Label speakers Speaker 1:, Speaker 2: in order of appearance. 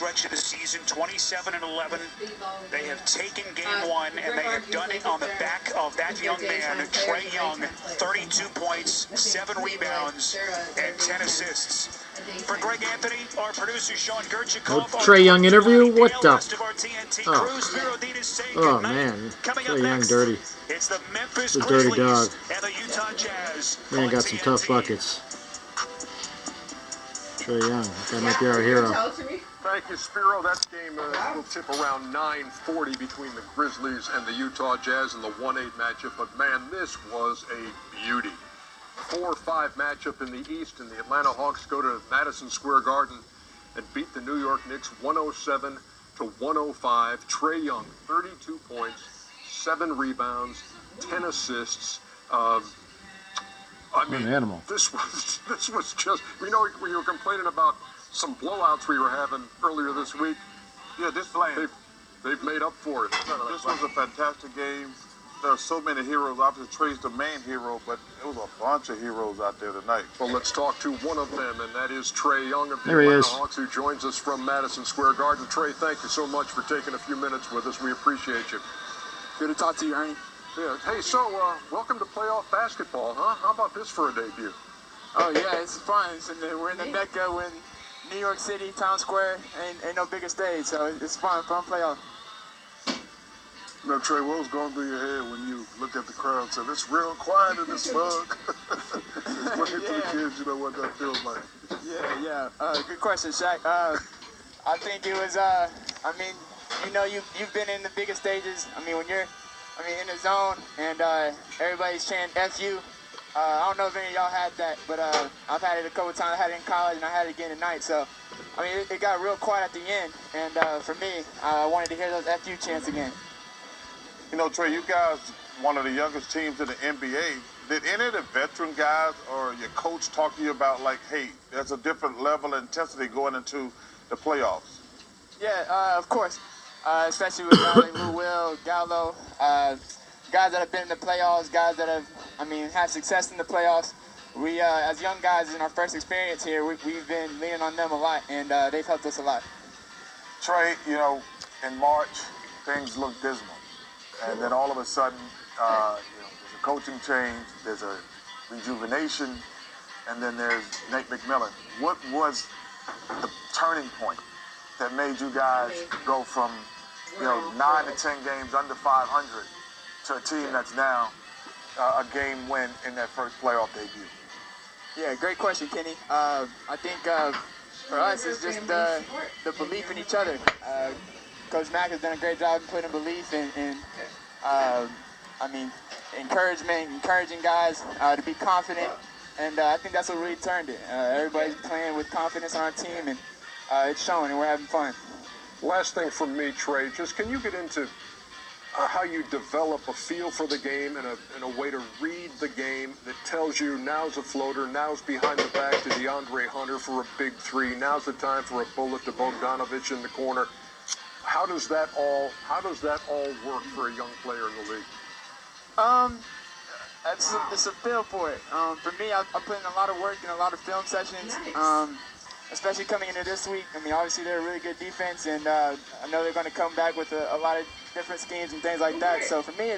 Speaker 1: stretch of the season, 27-11. They have taken game one, and they have done it on the back of that young man, Trae Young, 32 points, 7 rebounds, and 10 assists. For Greg Anthony, our producer Sean Gerchikov,
Speaker 2: Trae Young interview? What the?
Speaker 1: Oh
Speaker 2: man, Trae Young dirty.
Speaker 1: It's the Memphis
Speaker 2: the dirty dog.
Speaker 1: And the Utah Jazz.
Speaker 2: Man got some tough buckets. Trae Young, that might be our hero.
Speaker 3: Thank you, Spiro. That game will tip around 9:40 between the Grizzlies and the Utah Jazz in the 1-8 matchup. But man, this was a beauty. 4-5 matchup in the East, and the Atlanta Hawks go to Madison Square Garden and beat the New York Knicks 107-105. Trae Young, 32 points, 7 rebounds, 10 assists. I mean,
Speaker 2: animal.
Speaker 3: This was just, you know, we were complaining about some blowouts we were having earlier this week.
Speaker 4: Yeah,
Speaker 3: they've made up for it.
Speaker 4: This was a fantastic game. There are so many heroes. Obviously, Trae's the main hero, but it was a bunch of heroes out there tonight.
Speaker 3: Well, let's talk to one of them, and that is Trae Young of the
Speaker 2: There he
Speaker 3: Atlanta
Speaker 2: is.
Speaker 3: Hawks, who joins us from Madison Square Garden. Trae, thank you so much for taking a few minutes with us. We appreciate you.
Speaker 4: Good to talk to you, Ernie.
Speaker 3: Yeah. Hey, so welcome to playoff basketball, huh? How about this for a debut?
Speaker 4: Oh, yeah, it's fun. We're in the Mecca when New York City, Town Square, ain't no bigger stage, so it's fun playoff.
Speaker 3: You know, Trae, what was going through your head when you looked at the crowd and said, it's real quiet in this mug? Explain to the kids, you know, what that feels like.
Speaker 4: Yeah. Good question, Shaq. I think it was, I mean, you know, you've been in the biggest stages. I mean, when you're, in the zone and everybody's chanting F you. I don't know if any of y'all had that, but I've had it a couple times. I had it in college and I had it again tonight. So, I mean, it got real quiet at the end. And for me, I wanted to hear those F you chants again.
Speaker 5: You know, Trae, you guys, one of the youngest teams in the NBA. Did any of the veteran guys or your coach talk to you about, like, hey, there's a different level of intensity going into the playoffs?
Speaker 4: Yeah, of course. Especially with guys like Lou Will, Gallo, guys that have been in the playoffs, guys that have, had success in the playoffs. We, as young guys in our first experience here, we've been leaning on them a lot, and they've helped us a lot.
Speaker 5: Trae, you know, in March, things look dismal. And then all of a sudden, there's a coaching change, there's a rejuvenation, and then there's Nate McMillan. What was the turning point that made you guys go from, 9 to 10 games under 500 to a team that's now a game win in that first playoff debut?
Speaker 4: Yeah, great question, Kenny. I think for us, it's just the belief in each other. Coach Mack has done a great job in putting belief in encouragement, encouraging guys to be confident, and I think that's what really turned it. Everybody's playing with confidence on our team, and it's showing, and we're having fun.
Speaker 3: Last thing from me, Trae, just can you get into how you develop a feel for the game and a way to read the game that tells you now's a floater, now's behind the back to DeAndre Hunter for a big three, now's the time for a bullet to Bogdanovich in the corner. How does that all work for a young player in the league?
Speaker 4: It's a feel for it. For me, I put in a lot of work and a lot of film sessions, especially coming into this week. Obviously they're a really good defense, and I know they're going to come back with a lot of different schemes and things like that. So for me,